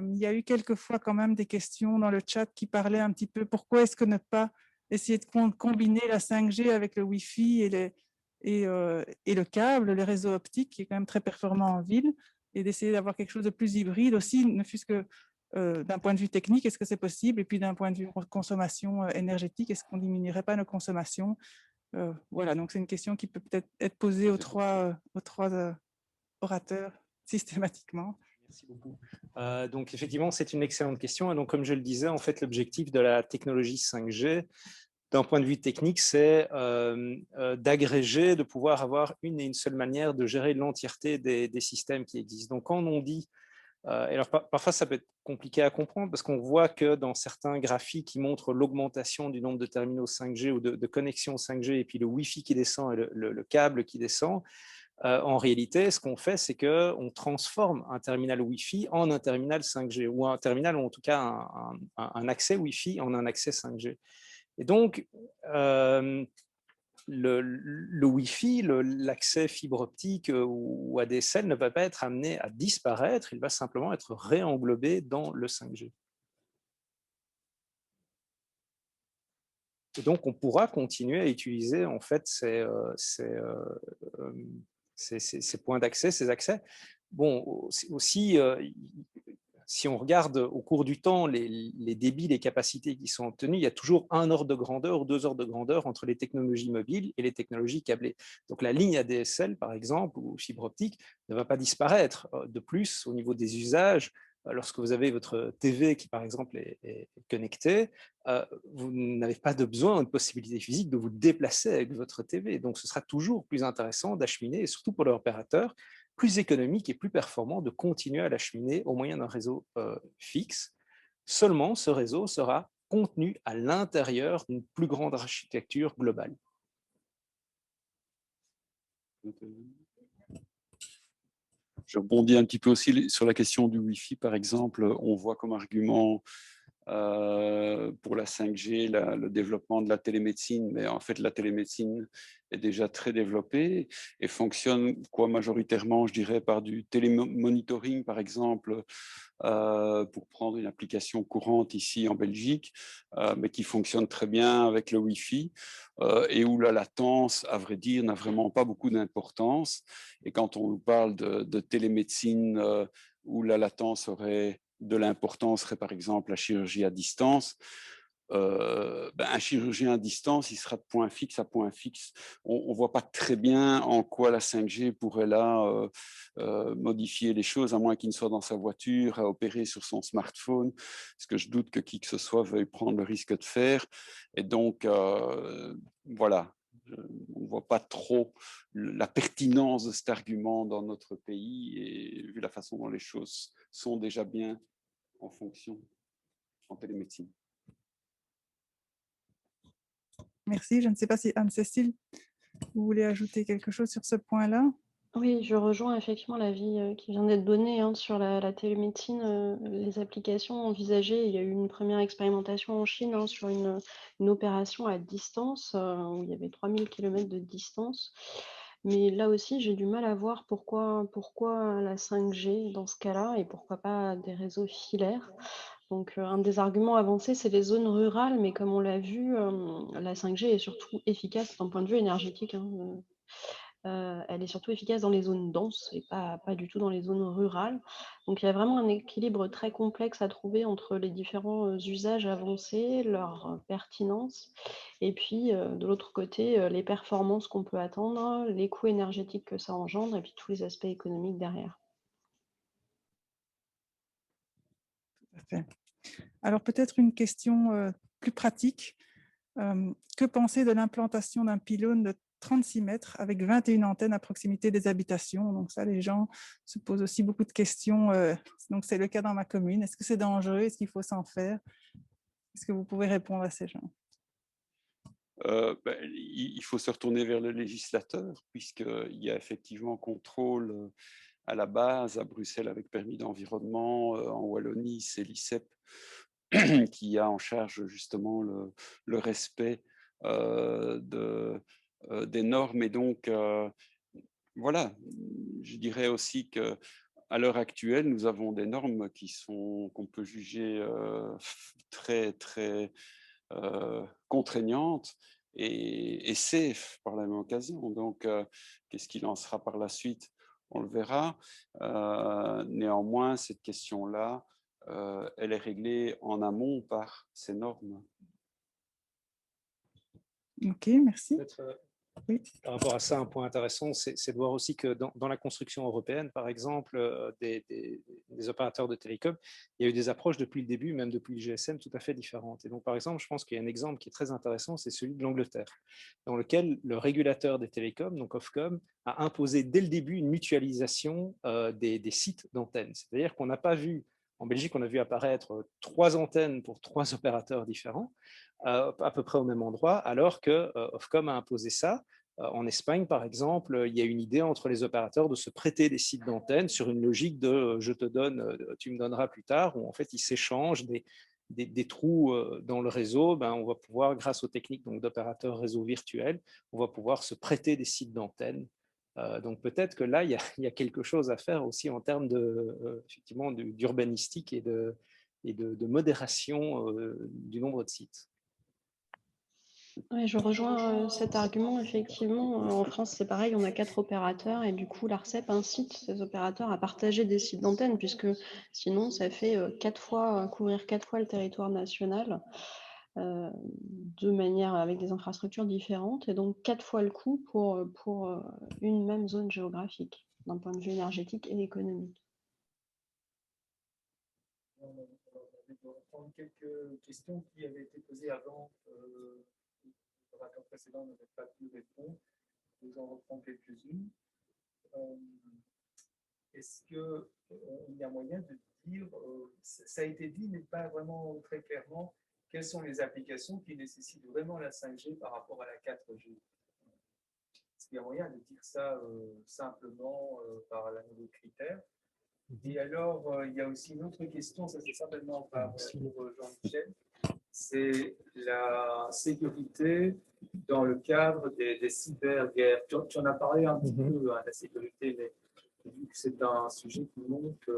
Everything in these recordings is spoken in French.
Il y a eu quelquefois quand même des questions dans le chat qui parlaient un petit peu pourquoi est-ce que ne pas essayer de combiner la 5G avec le Wi-Fi et le câble, les réseaux optiques, qui est quand même très performant en ville, et d'essayer d'avoir quelque chose de plus hybride aussi, ne fût-ce que d'un point de vue technique, est-ce que c'est possible? Et puis d'un point de vue consommation énergétique, est-ce qu'on ne diminuerait pas nos consommations? Voilà, donc c'est une question qui peut peut-être être posée aux trois orateurs systématiquement. Merci beaucoup. Donc, effectivement, c'est une excellente question. Et donc, comme je le disais, en fait, l'objectif de la technologie 5G, d'un point de vue technique, c'est d'agréger, de pouvoir avoir une et une seule manière de gérer l'entièreté des systèmes qui existent. Donc, quand on dit, et alors parfois ça peut être compliqué à comprendre parce qu'on voit que dans certains graphiques qui montrent l'augmentation du nombre de terminaux 5G ou de connexions 5G et puis le Wi-Fi qui descend et le câble qui descend, en réalité, ce qu'on fait, c'est qu'on transforme un terminal Wi-Fi en un terminal 5G ou un terminal, ou en tout cas un accès Wi-Fi en un accès 5G. Et donc, le Wi-Fi, l'accès fibre optique ou ADSL ne va pas être amené à disparaître, il va simplement être réenglobé dans le 5G. Et donc, on pourra continuer à utiliser en fait ces points d'accès, ces accès. Bon, aussi, si on regarde au cours du temps les débits, les capacités qui sont obtenus, il y a toujours un ordre de grandeur ou 2 ordres de grandeur entre les technologies mobiles et les technologies câblées. Donc la ligne ADSL, par exemple, ou fibre optique, ne va pas disparaître. De plus, au niveau des usages, lorsque vous avez votre TV qui, par exemple, est connectée, vous n'avez pas de besoin, de possibilité physique de vous déplacer avec votre TV. Donc ce sera toujours plus intéressant d'acheminer, et surtout pour l'opérateur, plus économique et plus performant de continuer à l'acheminer au moyen d'un réseau fixe. Seulement, ce réseau sera contenu à l'intérieur d'une plus grande architecture globale. Je rebondis un petit peu aussi sur la question du Wi-Fi, par exemple. On voit comme argument pour la 5G, le développement de la télémédecine, mais en fait la télémédecine est déjà très développée et fonctionne majoritairement, je dirais, par du télémonitoring, par exemple, pour prendre une application courante ici en Belgique, mais qui fonctionne très bien avec le Wi-Fi et où la latence, à vrai dire, n'a vraiment pas beaucoup d'importance. Et quand on nous parle de télémédecine où la latence aurait de l'importance, serait par exemple la chirurgie à distance. Un chirurgien à distance, il sera de point fixe à point fixe. On ne voit pas très bien en quoi la 5G pourrait là modifier les choses, à moins qu'il ne soit dans sa voiture, à opérer sur son smartphone, ce que je doute que qui que ce soit veuille prendre le risque de faire. Et donc, voilà, on ne voit pas trop la pertinence de cet argument dans notre pays, et vu la façon dont les choses sont déjà bien en fonction en télémédecine. Merci. Je ne sais pas si Anne-Cécile, vous voulez ajouter quelque chose sur ce point-là? Oui, je rejoins effectivement l'avis qui vient d'être donné sur la télémédecine, les applications envisagées. Il y a eu une première expérimentation en Chine sur une opération à distance où il y avait 3000 km de distance. Mais là aussi, j'ai du mal à voir pourquoi la 5G dans ce cas-là et pourquoi pas des réseaux filaires. Donc, un des arguments avancés, c'est les zones rurales, mais comme on l'a vu, la 5G est surtout efficace d'un point de vue énergétique. Elle est surtout efficace dans les zones denses et pas du tout dans les zones rurales. Donc il y a vraiment un équilibre très complexe à trouver entre les différents usages avancés, leur pertinence, et puis de l'autre côté, les performances qu'on peut attendre, les coûts énergétiques que ça engendre, et puis tous les aspects économiques derrière. Tout à fait. Alors peut-être une question plus pratique. Que penser de l'implantation d'un pylône de 36 mètres avec 21 antennes à proximité des habitations? Donc ça, les gens se posent aussi beaucoup de questions. Donc c'est le cas dans ma commune. Est-ce que c'est dangereux? Est-ce qu'il faut s'en faire? Est-ce que vous pouvez répondre à ces gens? Il faut se retourner vers le législateur, puisqu'il y a effectivement contrôle à la base, à Bruxelles avec permis d'environnement, en Wallonie, c'est l'ICEP qui a en charge justement le respect des normes. Et donc, voilà, je dirais aussi que à l'heure actuelle, nous avons des normes qu'on peut juger très, très contraignantes et safe par la même occasion. Donc, qu'est-ce qu'il en sera par la suite? On le verra. Néanmoins, cette question-là, elle est réglée en amont par ces normes. Ok, merci. Oui. Par rapport à ça, un point intéressant, c'est de voir aussi que dans la construction européenne, par exemple, des opérateurs de télécom, il y a eu des approches depuis le début, même depuis le GSM, tout à fait différentes. Et donc, par exemple, je pense qu'il y a un exemple qui est très intéressant, c'est celui de l'Angleterre, dans lequel le régulateur des télécoms, donc Ofcom, a imposé dès le début une mutualisation des sites d'antennes. C'est-à-dire qu'on n'a pas vu, en Belgique, on a vu apparaître 3 antennes pour 3 opérateurs différents, à peu près au même endroit, alors que Ofcom a imposé ça. En Espagne, par exemple, il y a une idée entre les opérateurs de se prêter des sites d'antenne sur une logique de je te donne, tu me donneras plus tard, où en fait ils s'échangent des trous dans le réseau. Ben, on va pouvoir, grâce aux techniques d'opérateurs réseau virtuels, on va pouvoir se prêter des sites d'antenne. Donc peut-être que là, il y a quelque chose à faire aussi en termes effectivement d'urbanistique et de modération du nombre de sites. Ouais, je rejoins cet argument. Effectivement, en France, c'est pareil, on a 4 opérateurs et du coup, l'ARCEP incite ces opérateurs à partager des sites d'antenne, puisque sinon, ça fait couvrir 4 fois le territoire national de manière avec des infrastructures différentes, et donc 4 fois le coût pour une même zone géographique, d'un point de vue énergétique et économique. On va reprendre quelques questions qui avaient été posées avant. L'orateur précédent n'avait pas pu répondre. Je vous en reprends quelques-unes. Est-ce qu'il y a moyen de dire, ça a été dit, mais pas vraiment très clairement, quelles sont les applications qui nécessitent vraiment la 5G par rapport à la 4G? Est-ce qu'il y a moyen de dire ça simplement par la nouveau critère? Et alors, il y a aussi une autre question, ça c'est certainement pour Jean-Michel, c'est la sécurité dans le cadre des cyberguerres. Tu en as parlé un petit peu, de la sécurité, mais vu que c'est un sujet qui monte.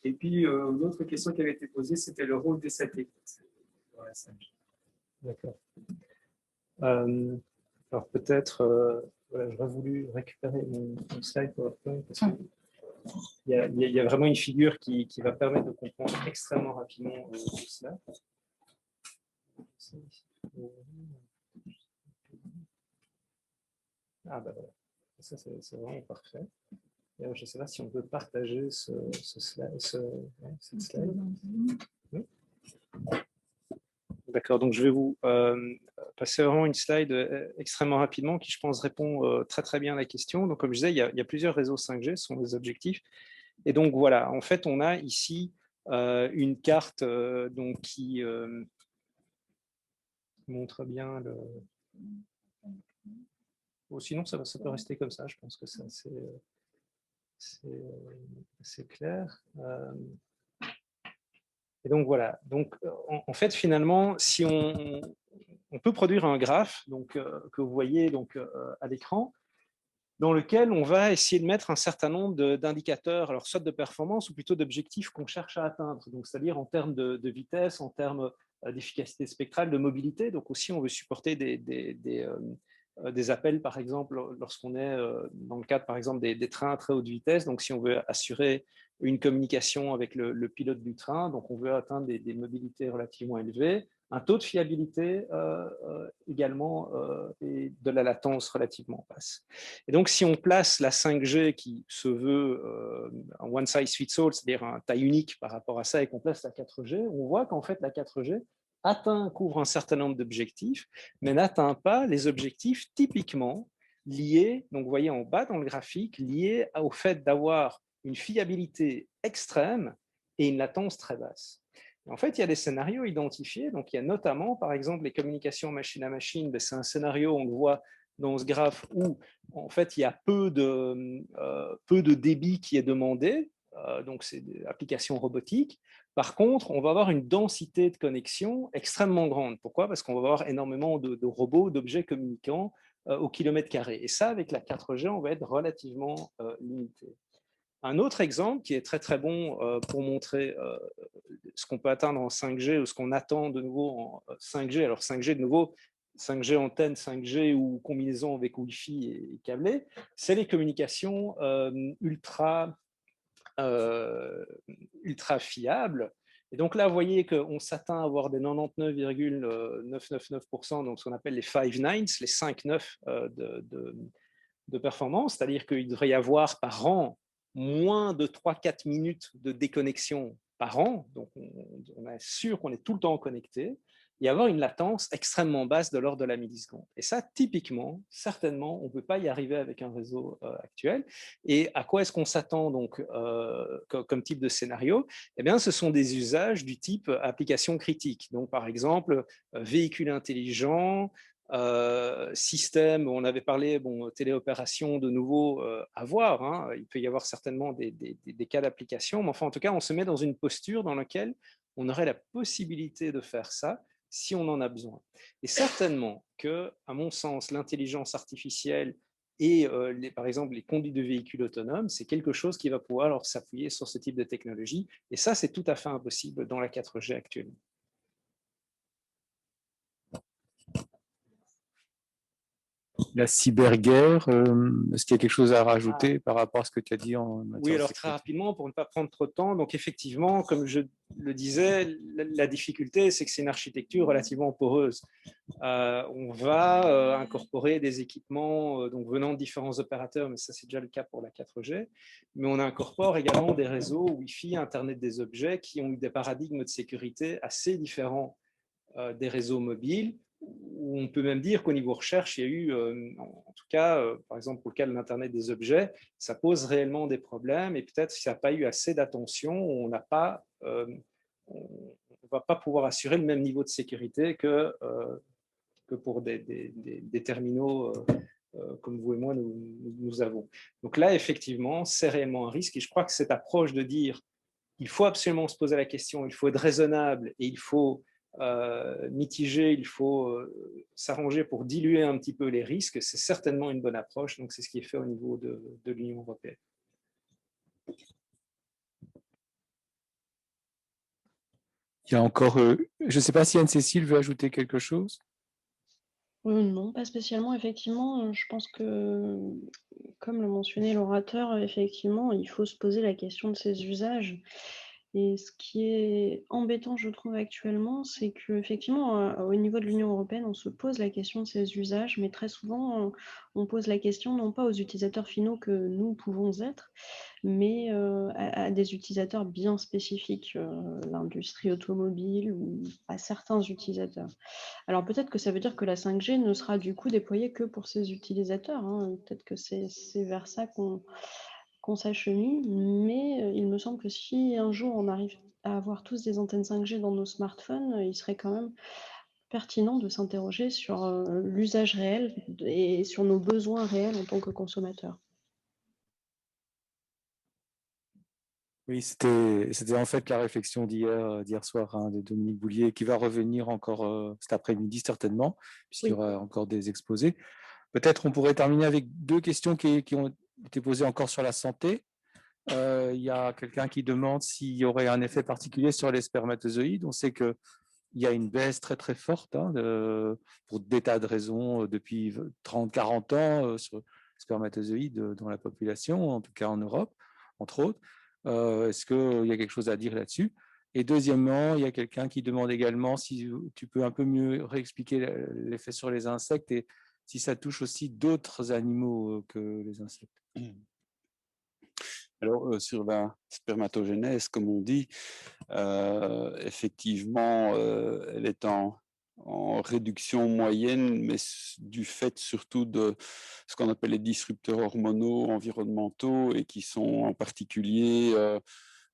Et puis, une autre question qui avait été posée, c'était le rôle des satellites dans la 5G. D'accord. Alors peut-être, voilà, j'aurais voulu récupérer mon slide PowerPoint parce que il y a vraiment une figure qui va permettre de comprendre extrêmement rapidement tout cela. Ah bah voilà, ça c'est vraiment parfait. Et alors, je ne sais pas si on peut partager cette slide. Oui. D'accord, donc je vais vous passer vraiment une slide extrêmement rapidement qui, je pense, répond très très bien à la question. Donc, comme je disais, il y a plusieurs réseaux 5G, ce sont des objectifs. Et donc, voilà, en fait, on a ici une carte donc, qui montre bien le... Bon, sinon, ça peut rester comme ça, je pense que c'est assez clair. Et donc voilà, donc en fait finalement, si on peut produire un graphe donc, que vous voyez donc, à l'écran, dans lequel on va essayer de mettre un certain nombre d'indicateurs, alors soit de performance ou plutôt d'objectifs qu'on cherche à atteindre, donc c'est-à-dire en termes de vitesse, en termes d'efficacité spectrale, de mobilité. Donc aussi on veut supporter des appels, par exemple, lorsqu'on est dans le cadre, par exemple, des trains à très haute vitesse. Donc, si on veut assurer une communication avec le pilote du train, donc on veut atteindre des mobilités relativement élevées, un taux de fiabilité également et de la latence relativement basse. Et donc, si on place la 5G qui se veut un one size fits all, c'est-à-dire un taille unique par rapport à ça, et qu'on place la 4G, on voit qu'en fait, la 4G couvre un certain nombre d'objectifs, mais n'atteint pas les objectifs typiquement liés, donc vous voyez en bas dans le graphique, liés au fait d'avoir une fiabilité extrême et une latence très basse. En fait, il y a des scénarios identifiés, donc il y a notamment, par exemple, les communications machine à machine, c'est un scénario, on le voit dans ce graphe, où en fait, il y a peu de débit qui est demandé, donc c'est des applications robotiques. Par contre, on va avoir une densité de connexion extrêmement grande. Pourquoi? Parce qu'on va avoir énormément de robots, d'objets communicants au kilomètre carré. Et ça, avec la 4G, on va être relativement limité. Un autre exemple qui est très très bon pour montrer ce qu'on peut atteindre en 5G ou ce qu'on attend de nouveau en 5G. Alors 5G de nouveau, 5G antenne, 5G ou combinaison avec Wi-Fi et câblé, c'est les communications ultra fiables. Et donc là, vous voyez qu'on s'atteint à avoir des 99,999%, donc ce qu'on appelle les 5 nines, les 5 9 de performance, c'est-à-dire qu'il devrait y avoir par an moins de 3-4 minutes de déconnexion par an, donc on est sûr qu'on est tout le temps connecté, et avoir une latence extrêmement basse de l'ordre de la milliseconde. Et ça, typiquement, certainement, on ne peut pas y arriver avec un réseau actuel. Et à quoi est-ce qu'on s'attend donc comme type de scénario? Eh bien, ce sont des usages du type application critique. Donc, par exemple, véhicules intelligents, système, on avait parlé, téléopération de nouveau à voir, hein. Il peut y avoir certainement des cas d'application, mais enfin en tout cas on se met dans une posture dans laquelle on aurait la possibilité de faire ça si on en a besoin. Et certainement que, à mon sens, l'intelligence artificielle et par exemple les conduites de véhicules autonomes, c'est quelque chose qui va pouvoir alors s'appuyer sur ce type de technologie, et ça c'est tout à fait impossible dans la 4G actuellement. La cyberguerre, est-ce qu'il y a quelque chose à rajouter par rapport à ce que tu as dit en matière Oui, de alors sécurité? très rapidement, pour ne pas prendre trop de temps, donc effectivement, comme je le disais, la difficulté, c'est que c'est une architecture relativement poreuse. On va incorporer des équipements donc venant de différents opérateurs, mais ça c'est déjà le cas pour la 4G, mais on incorpore également des réseaux Wi-Fi, Internet des objets, qui ont eu des paradigmes de sécurité assez différents des réseaux mobiles, où on peut même dire qu'au niveau recherche, il y a eu, en tout cas, par exemple, pour le cas de l'Internet des objets, ça pose réellement des problèmes, et peut-être s'il n'y a pas eu assez d'attention, on n'a pas, on ne va pas pouvoir assurer le même niveau de sécurité que pour des terminaux comme vous et moi, nous avons. Donc là, effectivement, c'est réellement un risque, et je crois que cette approche de dire il faut absolument se poser la question, il faut être raisonnable et il faut mitiger, il faut s'arranger pour diluer un petit peu les risques, c'est certainement une bonne approche. Donc c'est ce qui est fait au niveau de l'Union européenne. Il y a encore, je ne sais pas si Anne-Cécile veut ajouter quelque chose. Non, pas spécialement. Effectivement, je pense que, comme le mentionnait l'orateur, effectivement, il faut se poser la question de ces usages. Et ce qui est embêtant, je trouve, actuellement, c'est qu'effectivement, au niveau de l'Union européenne, on se pose la question de ces usages, mais très souvent, on pose la question non pas aux utilisateurs finaux que nous pouvons être, mais à des utilisateurs bien spécifiques, l'industrie automobile ou à certains utilisateurs. Alors peut-être que ça veut dire que la 5G ne sera du coup déployée que pour ces utilisateurs, hein. Peut-être que c'est vers ça qu'on s'achemine, mais il me semble que si un jour on arrive à avoir tous des antennes 5G dans nos smartphones, il serait quand même pertinent de s'interroger sur l'usage réel et sur nos besoins réels en tant que consommateurs. Oui, c'était en fait la réflexion d'hier soir, hein, de Dominique Boulier, qui va revenir encore cet après-midi certainement, puisqu'il y aura encore des exposés. Peut-être on pourrait terminer avec deux questions qui ont été posées encore sur la santé. Il y a quelqu'un qui demande s'il y aurait un effet particulier sur les spermatozoïdes. On sait qu'il y a une baisse très très forte, hein, pour des tas de raisons depuis 30-40 ans sur les spermatozoïdes dans la population, en tout cas en Europe, entre autres. Est-ce qu'il y a quelque chose à dire là-dessus? Et deuxièmement, il y a quelqu'un qui demande également si tu peux un peu mieux réexpliquer l'effet sur les insectes et si ça touche aussi d'autres animaux que les insectes. Alors, sur la spermatogénèse, comme on dit, effectivement, elle est en réduction moyenne, mais du fait surtout de ce qu'on appelle les disrupteurs hormonaux environnementaux et qui sont en particulier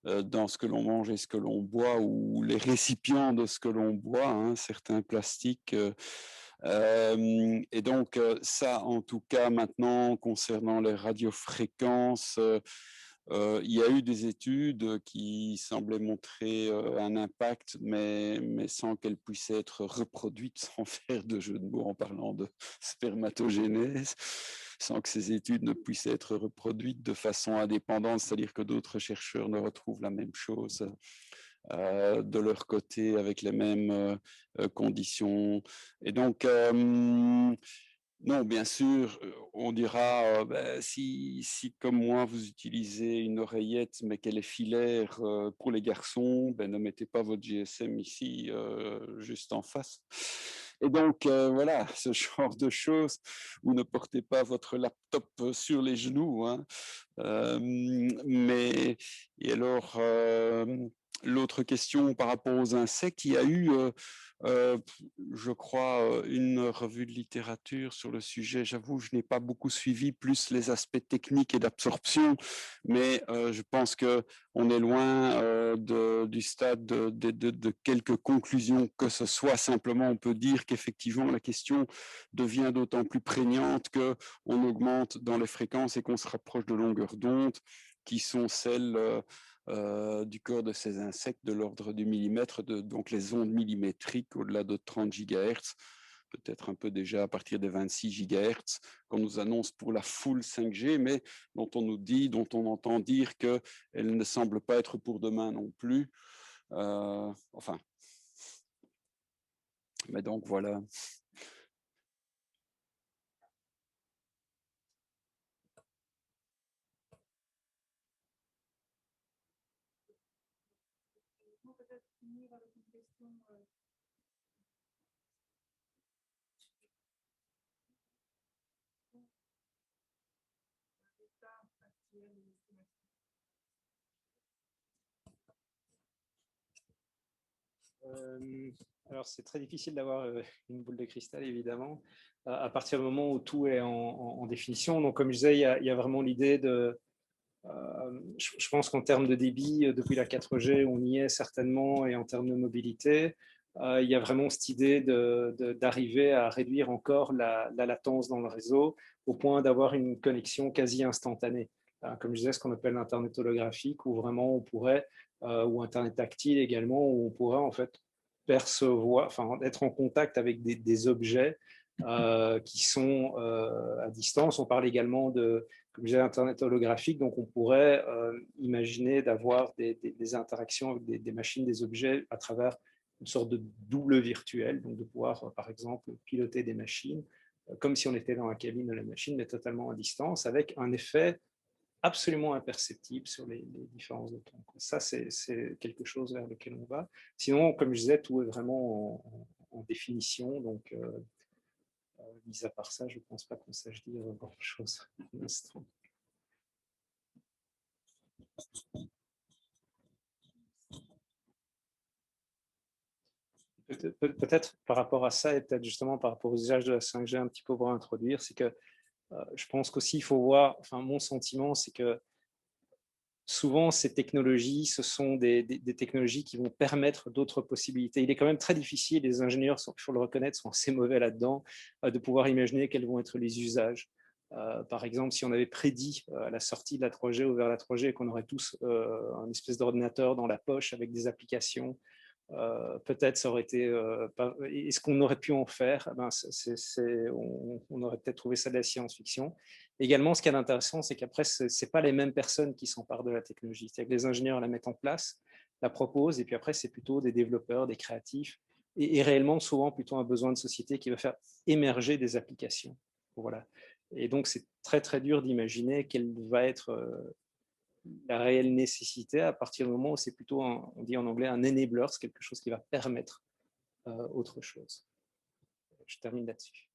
dans ce que l'on mange et ce que l'on boit ou les récipients de ce que l'on boit, hein, certains plastiques. Et donc, ça, en tout cas, maintenant, concernant les radiofréquences, il y a eu des études qui semblaient montrer un impact, mais sans qu'elles puissent être reproduites, sans faire de jeu de mots en parlant de spermatogénèse. sans que ces études ne puissent être reproduites de façon indépendante, c'est-à-dire que d'autres chercheurs ne retrouvent la même chose de leur côté avec les mêmes conditions. Et donc, non, bien sûr, on dira, ben, si comme moi vous utilisez une oreillette mais qu'elle est filaire pour les garçons, ben, ne mettez pas votre GSM ici, juste en face. Et donc, voilà, ce genre de choses, ou ne portez pas votre laptop sur les genoux. Hein. Et alors, l'autre question par rapport aux insectes, il y a eu, je crois, une revue de littérature sur le sujet. J'avoue, je n'ai pas beaucoup suivi, plus les aspects techniques et d'absorption, mais je pense qu'on est loin du stade de quelques conclusions que ce soit. Simplement, on peut dire qu'effectivement, la question devient d'autant plus prégnante qu'on augmente dans les fréquences et qu'on se rapproche de longueurs d'onde qui sont celles du corps de ces insectes de l'ordre du millimètre, donc les ondes millimétriques au-delà de 30 GHz, peut-être un peu déjà à partir de 26 GHz, qu'on nous annonce pour la full 5G, mais dont on nous dit, dont on entend dire qu'elle ne semble pas être pour demain non plus. Enfin, mais donc voilà. Alors, c'est très difficile d'avoir une boule de cristal, évidemment, à partir du moment où tout est en définition. Donc, comme je disais, il y a vraiment l'idée de... je pense qu'en termes de débit, depuis la 4G, on y est certainement, et en termes de mobilité, il y a vraiment cette idée d'arriver à réduire encore la latence dans le réseau au point d'avoir une connexion quasi instantanée. Comme je disais, ce qu'on appelle l'Internet holographique, où vraiment on pourrait, ou Internet tactile également, où on pourrait en fait percevoir, enfin être en contact avec des objets qui sont à distance. On parle également de, comme je disais, Internet holographique, donc on pourrait imaginer d'avoir des interactions avec des machines, des objets à travers une sorte de double virtuel, donc de pouvoir, par exemple, piloter des machines comme si on était dans la cabine de la machine, mais totalement à distance, avec un effet absolument imperceptible sur les différences de temps. Ça, c'est quelque chose vers lequel on va. Sinon, comme je disais, tout est vraiment en définition, donc mis à part ça, je ne pense pas qu'on sache dire grand-chose pour l'instant. Peut-être par rapport à ça, et peut-être justement par rapport aux usages de la 5G un petit peu pour introduire, c'est que je pense qu'aussi il faut voir, enfin mon sentiment, c'est que souvent ces technologies, ce sont des technologies qui vont permettre d'autres possibilités. Il est quand même très difficile, les ingénieurs, il faut le reconnaître, sont assez mauvais là-dedans, de pouvoir imaginer quels vont être les usages. Par exemple, si on avait prédit à la sortie de la 3G ou vers la 3G qu'on aurait tous un espèce d'ordinateur dans la poche avec des applications, peut-être ça aurait été... est-ce qu'on aurait pu en faire? Ben, on aurait peut-être trouvé ça de la science-fiction. Également, ce qui est intéressant, c'est qu'après, ce n'est pas les mêmes personnes qui s'emparent de la technologie. C'est-à-dire que les ingénieurs la mettent en place, la proposent, et puis après, c'est plutôt des développeurs, des créatifs, et réellement, souvent, plutôt un besoin de société qui va faire émerger des applications. Voilà. Et donc, c'est très, très dur d'imaginer quelle va être la réelle nécessité à partir du moment où c'est plutôt, on dit en anglais, un enabler, c'est quelque chose qui va permettre autre chose. Je termine là-dessus.